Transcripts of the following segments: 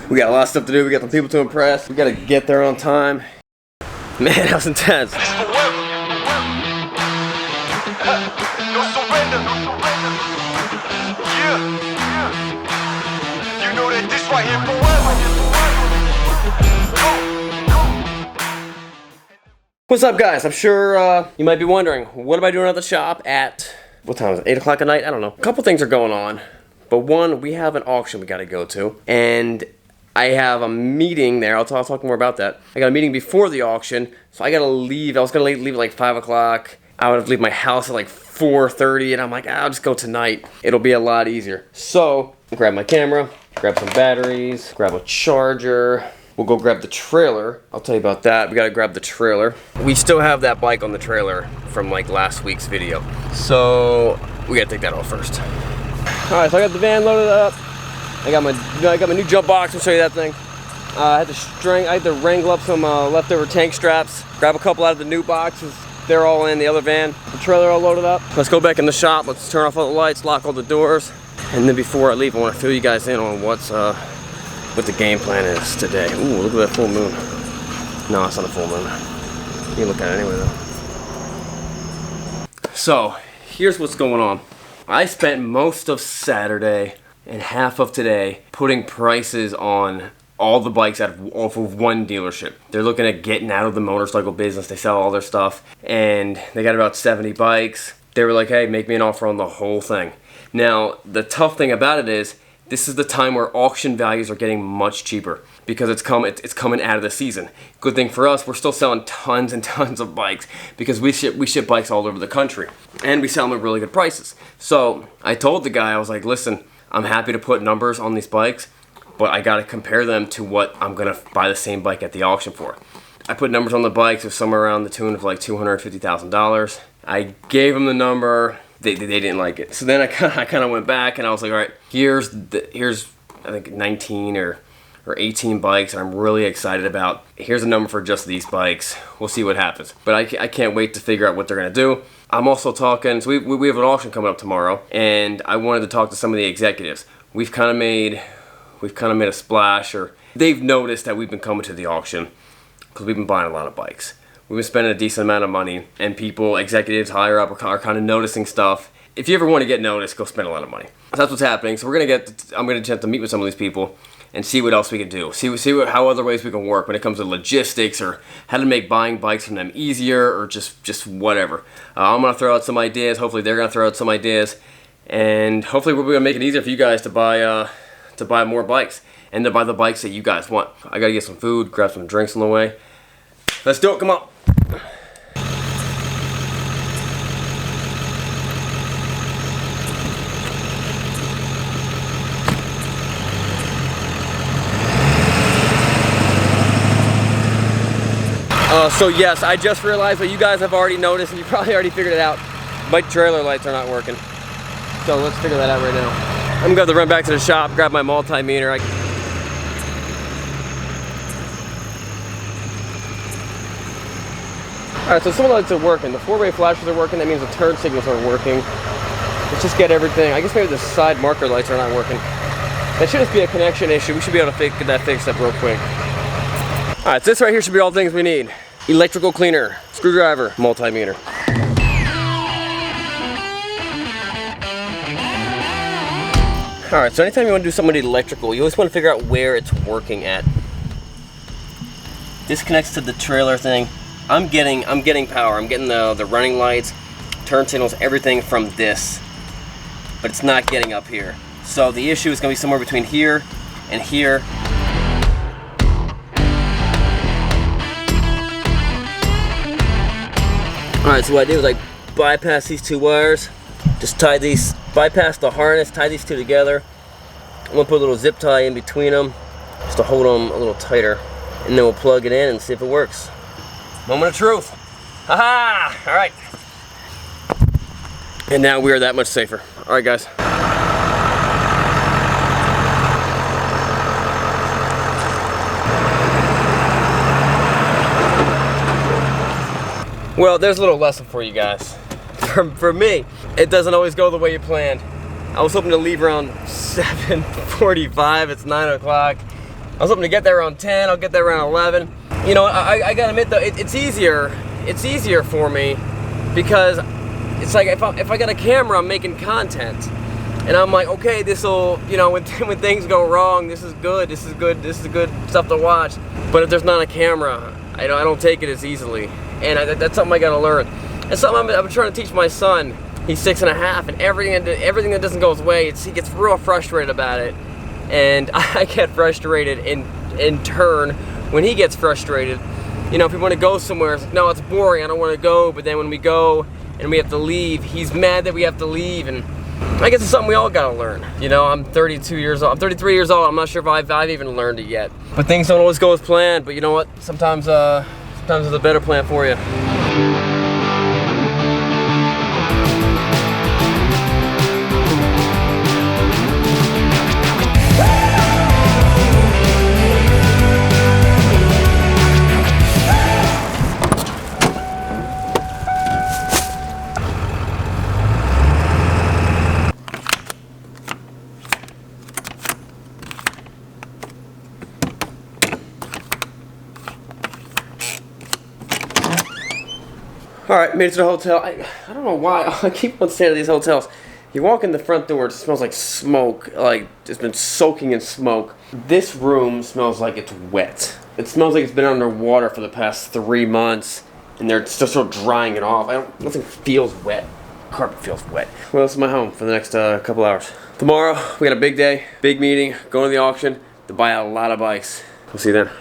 We got a lot of stuff to do. We got some people to impress. We gotta get there on time. Man, that was intense. No surrender. Yeah. You know that this right here forever. What's up, guys? I'm sure you might be wondering, what am I doing at the shop at, what time is it, 8 o'clock at night? I don't know. A couple things are going on. But one, we have an auction we gotta go to. And I have a meeting there. I'll talk more about that. I got a meeting before the auction, so I gotta leave. I was gonna leave at like 5 o'clock. I would have to leave my house at like 4:30, and I'm like, I'll just go tonight. It'll be a lot easier. So, grab my camera, grab some batteries, grab a charger. We'll go grab the trailer. I'll tell you about that. We gotta grab the trailer. We still have that bike on the trailer from like last week's video. So, we gotta take that off first. All right, so I got the van loaded up. I got my new jump box. I'll show you that thing. I had to wrangle up some leftover tank straps. Grab a couple out of the new boxes. They're all in the other van. The trailer all loaded up. Let's go back in the shop. Let's turn off all the lights, lock all the doors, and then before I leave, I want to fill you guys in on what the game plan is today. Ooh, look at that full moon. No, it's not a full moon. You can look at it anyway though. So here's what's going on. I spent most of Saturday and half of today putting prices on all the bikes off of one dealership. They're looking at getting out of the motorcycle business. They sell all their stuff, and they got about 70 bikes. They were like, hey, make me an offer on the whole thing. Now, the tough thing about it is, this is the time where auction values are getting much cheaper because it's coming out of the season. Good thing for us, we're still selling tons and tons of bikes because we ship bikes all over the country, and we sell them at really good prices. So I told the guy, I was like, listen, I'm happy to put numbers on these bikes, but I gotta compare them to what I'm gonna buy the same bike at the auction for. I put numbers on the bikes, it was somewhere around the tune of like $250,000. I gave them the number, they didn't like it. So then I kind of went back and I was like, all right, here's I think 19 or 18 bikes and I'm really excited about. Here's a number for just these bikes. We'll see what happens. But I can't wait to figure out what they're gonna do. I'm also talking, so we have an auction coming up tomorrow, and I wanted to talk to some of the executives. We've kind of made a splash, or they've noticed that we've been coming to the auction because we've been buying a lot of bikes. We've been spending a decent amount of money, and executives higher up are kind of noticing stuff. If you ever want to get noticed, go spend a lot of money. So that's what's happening. So I'm gonna have to meet with some of these people and see what else we can do. How other ways we can work when it comes to logistics, or how to make buying bikes from them easier, or just whatever. I'm gonna throw out some ideas. Hopefully they're gonna throw out some ideas, and hopefully we're gonna make it easier for you guys to buy more bikes and to buy the bikes that you guys want. I gotta get some food, grab some drinks on the way. Let's do it. Come on. So yes, I just realized what you guys have already noticed, and you probably already figured it out. My trailer lights are not working. So let's figure that out right now. I'm gonna have to run back to the shop, grab my multimeter. Alright, so some of the lights are working. The four-way flashers are working, that means the turn signals are working. Let's just get everything. I guess maybe the side marker lights are not working. That should just be a connection issue. We should be able to get that fixed up real quick. Alright, so this right here should be all the things we need. Electrical cleaner, screwdriver, multimeter. Alright, so anytime you want to do something electrical, you always want to figure out where it's working at. This connects to the trailer thing. I'm getting power. I'm getting the running lights, turn signals, everything from this, but it's not getting up here. So the issue is going to be somewhere between here and here. Alright, so what I did was I bypassed these two wires, just bypass the harness, tie these two together. I'm going to put a little zip tie in between them, just to hold them a little tighter. And then we'll plug it in and see if it works. Moment of truth. Haha! Alright. And now we are that much safer. Alright, guys. Well, there's a little lesson for you guys. For me, it doesn't always go the way you planned. I was hoping to leave around 7:45. It's 9 o'clock. I was hoping to get there around 10. I'll get there around 11. You know, I gotta admit though, it's easier. It's easier for me because it's like if I got a camera, I'm making content, and I'm like, okay, this'll, you know, when things go wrong, this is good. This is good stuff to watch. But if there's not a camera, I don't take it as easily, and that's something I gotta learn. It's something I'm trying to teach my son. He's 6.5, and everything that doesn't go his way, he gets real frustrated about it, and I get frustrated in turn when he gets frustrated. You know, if we want to go somewhere, it's like, no, it's boring, I don't want to go. But then when we go and we have to leave, he's mad that we have to leave, and I guess it's something we all gotta learn. You know, I'm 32 years old. I'm 33 years old. I'm not sure if I've even learned it yet. But things don't always go as planned. But you know what? Sometimes there's a better plan for you. Alright, made it to the hotel. I don't know why I keep on staying at these hotels. You walk in the front door, it smells like smoke, like it's been soaking in smoke. This room smells like it's wet. It smells like it's been underwater for the past 3 months, and they're just sort of drying it off. Nothing feels wet. Carpet feels wet. Well, this is my home for the next couple hours. Tomorrow, we got a big day, big meeting, going to the auction to buy a lot of bikes. We'll see you then.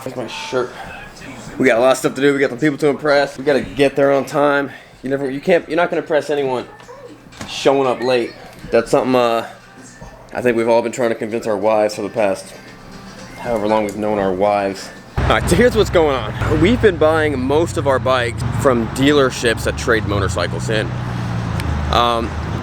Here's my shirt. We got a lot of stuff to do. We got some people to impress. We gotta get there on time. You're not gonna impress anyone showing up late. That's something I think we've all been trying to convince our wives for the past however long we've known our wives. Alright, so here's what's going on. We've been buying most of our bikes from dealerships that trade motorcycles in.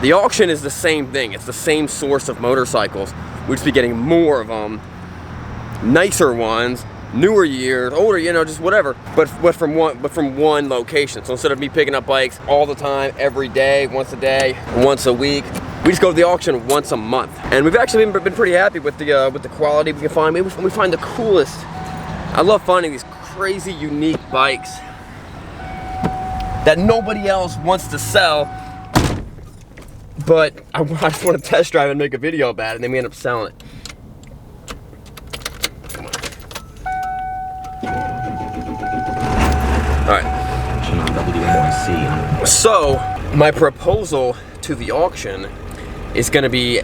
The auction is the same thing. It's the same source of motorcycles. We'd just be getting more of them, nicer ones, newer years, older, you know, just whatever. But from one location. So instead of me picking up bikes all the time, every day, once a day, once a week, we just go to the auction once a month. And we've actually been pretty happy with the quality we can find. We find the coolest. I love finding these crazy, unique bikes that nobody else wants to sell, but I just want to test drive and make a video about it, and then we end up selling it. Alright. So, my proposal to the auction is going to be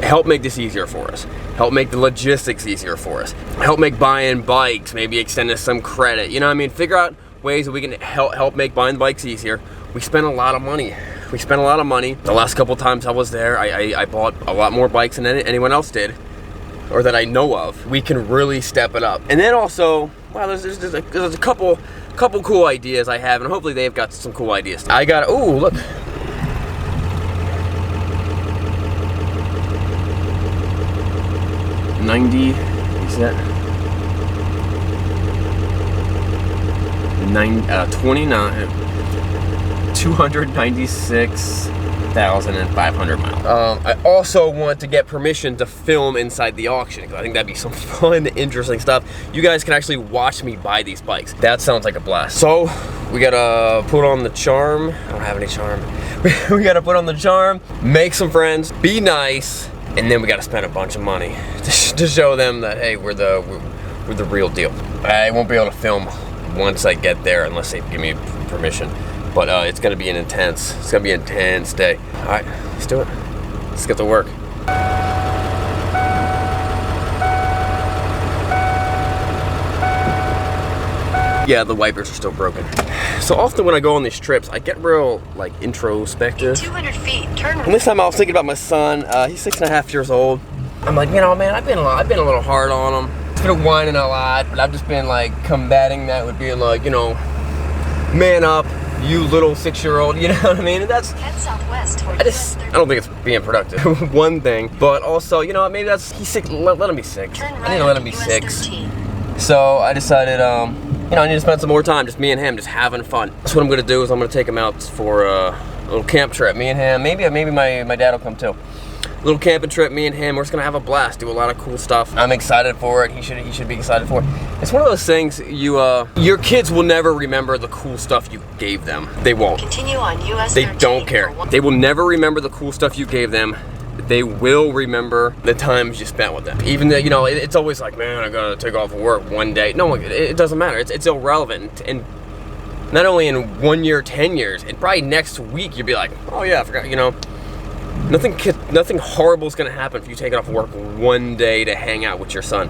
help make this easier for us. Help make the logistics easier for us. Help make buying bikes, maybe extend us some credit. You know what I mean? Figure out ways that we can help make buying bikes easier. We spend a lot of money. The last couple times I was there, I bought a lot more bikes than anyone else did, or that I know of. We can really step it up. And then also, wow, there's a couple cool ideas I have, and hopefully they've got some cool ideas. I got, ooh, look. $90, is that? 296,500 miles. I also want to get permission to film inside the auction, because I think that'd be some fun, interesting stuff. You guys can actually watch me buy these bikes. That sounds like a blast. So, we gotta put on the charm. I don't have any charm. We gotta put on the charm, make some friends, be nice, and then we gotta spend a bunch of money to show them that, hey, we're the real deal. I won't be able to film once I get there unless they give me permission. But it's gonna be an intense day. All right, let's do it. Let's get to work. Yeah, the wipers are still broken. So often when I go on these trips, I get real like introspective. 200 feet, turn right. And this time I was thinking about my son. He's 6.5 years old. I'm like, you know, man, I've been a little hard on him. He's been whining a lot, but I've just been like combating that with being like, you know, man up, you little 6-year-old. You know what I mean? And that's. Head southwest. I don't think it's being productive. One thing, but also, you know, maybe he's 6. Let him be 6. Turn right. I need to let him be 6. 13. So I decided, you know, I need to spend some more time, just me and him, just having fun. So what I'm gonna do is I'm gonna take him out for a little camp trip. Me and him. Maybe my dad will come too. Little camping trip, me and him. We're just gonna have a blast, do a lot of cool stuff. I'm excited for it. He should be excited for it. It's one of those things your kids will never remember the cool stuff you gave them. They won't. Continue on US They 13 don't care. for one- They will never remember the cool stuff you gave them. They will remember the times you spent with them. Even though, you know, it's always like, man, I gotta take off of work one day. No, it doesn't matter. It's irrelevant. And not only in 1 year, 10 years, and probably next week you'll be like, oh yeah, I forgot, you know. Nothing horrible is gonna happen if you take off work one day to hang out with your son.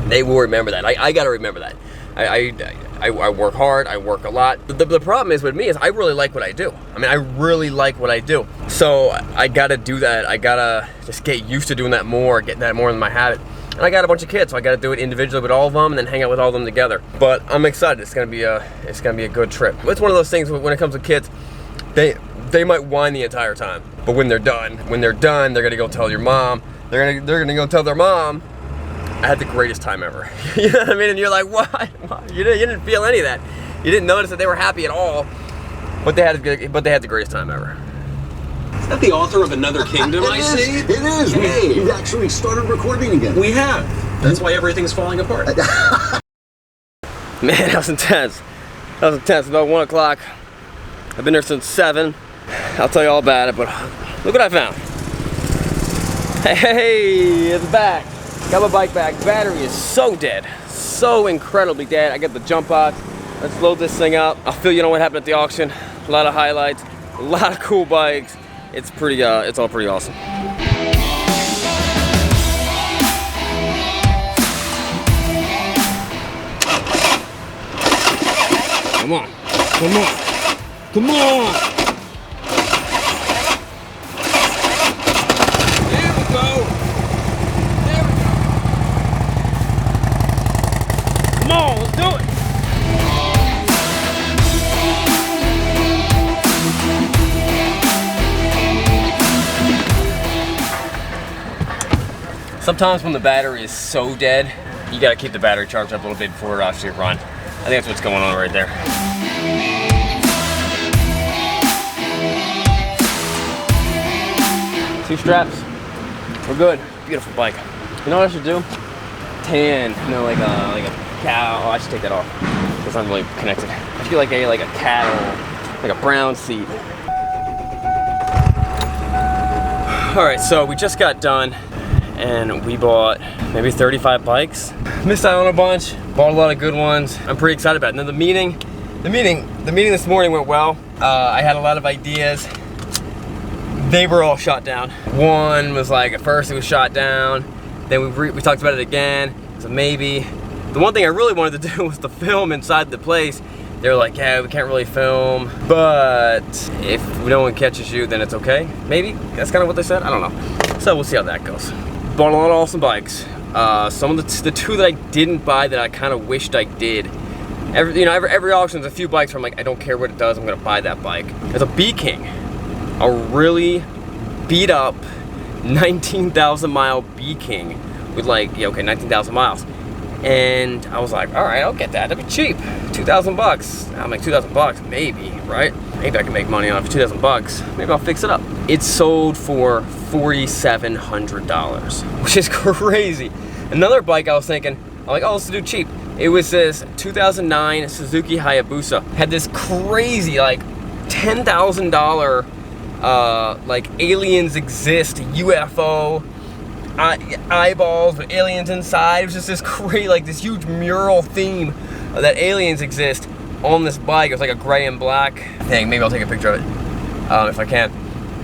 They will remember that. I gotta remember that. I work hard, I work a lot. The problem is with me is I really like what I do. I mean, I really like what I do. So I gotta do that. I gotta just get used to doing that more, getting that more in my habit. And I got a bunch of kids, so I gotta do it individually with all of them and then hang out with all of them together. But I'm excited. It's gonna be a good trip. It's one of those things when it comes to kids, they might whine the entire time. But when they're done, they're gonna go tell your mom. They're gonna go tell their mom, I had the greatest time ever. You know what I mean? And you're like, what? You didn't feel any of that. You didn't notice that they were happy at all. But they had the greatest time ever. Is that the author of Another Kingdom I see? It is. We've actually started recording again. We have. That's why everything's falling apart. Man, that was intense. About 1 o'clock. I've been there since 7. I'll tell you all about it, but look what I found. Hey, it's back. Got my bike back. Battery is so dead. So incredibly dead. I got the jump box. Let's load this thing up. I'll fill you in on what happened at the auction. A lot of highlights, a lot of cool bikes. It's all pretty awesome. Come on. Come on! There we go! Come on, let's do it! Sometimes when the battery is so dead, you gotta keep the battery charged up a little bit before it actually runs. I think that's what's going on right there. Two straps, we're good. Beautiful bike. You know what I should do? Tan, you know, like a cow. Oh, I should take that off. It's not really connected. I should get like a cattle, like a brown seat. All right, so we just got done, and we bought maybe 35 bikes. Missed out on a bunch. Bought a lot of good ones. I'm pretty excited about it. And then the meeting this morning went well. I had a lot of ideas. They were all shot down. One was like, at first it was shot down. Then we talked about it again. So maybe. The one thing I really wanted to do was to film inside the place. They were like, yeah, we can't really film, but if no one catches you, then it's okay. Maybe, that's kind of what they said, I don't know. So we'll see how that goes. Bought a lot of awesome bikes. Some of the two that I didn't buy that I kind of wished I did. Every auction there's a few bikes where I'm like, I don't care what it does, I'm gonna buy that bike. There's a B-King, a really beat up 19,000 mile B-King with like, yeah, okay, 19,000 miles. And I was like, all right, I'll get that. That'd be cheap. 2,000 bucks. I'll make 2,000 bucks, maybe, right? Maybe I can make money on it for 2,000 bucks. Maybe I'll fix it up. It sold for $4,700, which is crazy. Another bike I was thinking, I'm like, oh, let's do cheap. It was this 2009 Suzuki Hayabusa. Had this crazy, like, $10,000, like, aliens exist UFO. Eyeballs with aliens inside. It was just this crazy, like this huge mural theme that aliens exist on this bike. It was like a gray and black thing. Maybe I'll take a picture of it if I can.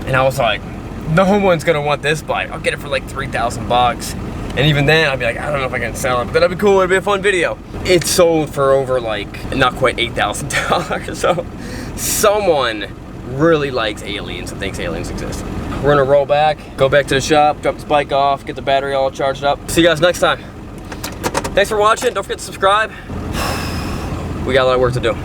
And I was like, no one's gonna want this bike. I'll get it for like 3,000 bucks. And even then, I'd be like, I don't know if I can sell it, but that'd be cool. It'd be a fun video. It sold for over like not quite $8,000. So someone really likes aliens and thinks aliens exist. We're gonna roll back, go back to the shop, drop this bike off, get the battery all charged up. See you guys next time. Thanks for watching. Don't forget to subscribe. We got a lot of work to do.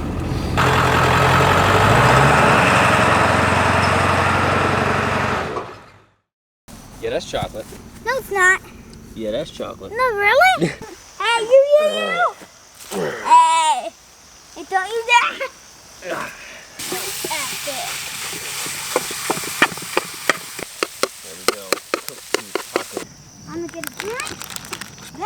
Yeah, that's chocolate. No, it's not. Yeah, that's chocolate. No, really? Hey, you. Hey, don't you that. That's it. gonna get a gun.